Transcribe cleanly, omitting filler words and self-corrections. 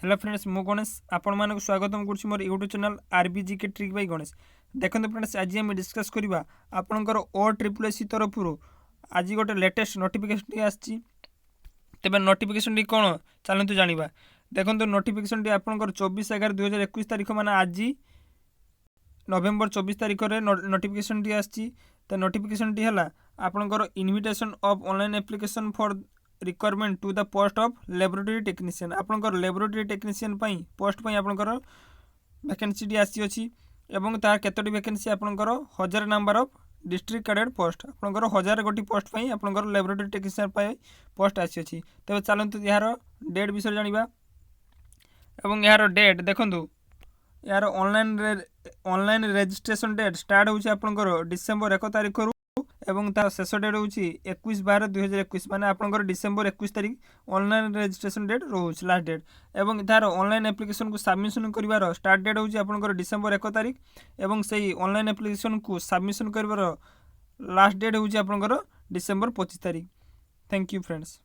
Hello friends मु गणेश आपण मानक स्वागतम करुछि मोर यूट्यूब चैनल आरबीजी के ट्रिक बाय गणेश। देखते फ्रेंड्स आज आम डिस्कस करवा आपणकर OSSSC तरफ आज गोटे लेटेस्ट नोटिफिकेशन आसी। तेज नोटिफिकेशन कौन चलतु जाना। देखो नोटिफिकेशन आपंकर 24/11/2021 तारीख मान आज नवेम्बर 24 तारीख में नोटिफिकेशन आसी। तो नोटिफिकेशन है आपंकर invitation of online application for requirement to the post of laboratory technician. आपंकर लैबोरेटरी टेक्नीशियन पोस्ट आपंकर वैकेंसी आसी अच्छी एवं तार केतोटी वैकेंसी आपंकर 1000 number of district cadet post आपंकर 1000 गोटी पोस्ट आपंकर लैबोरेटरी टेक्नीशियन पोस्ट आसी अच्छी। तेज चलतु यार डेट विषय जाना एवं यार डेट देखूँ यार ऑनलाइन रजिस्ट्रेशन डेट स्टार्ट होची आपंकर डिसेम्बर 1 तारीख एवं तार शेष डेट होची 21/12/2021 माने आपंकर डिसेम्बर 21 तारीख ऑनलाइन रजिस्ट्रेशन डेट रोच लास्ट डेट एवं तार ऑनलाइन एप्लिकेशन को सबमिशन करिवार स्टार्ट डेट होची आपंकर डिसेम्बर 1 तारीख एवं सही ऑनलाइन एप्लिकेशन को सबमिशन करिवार लास्ट डेट होची आपंकर डिसेम्बर 25 तारीख। Thank you friends.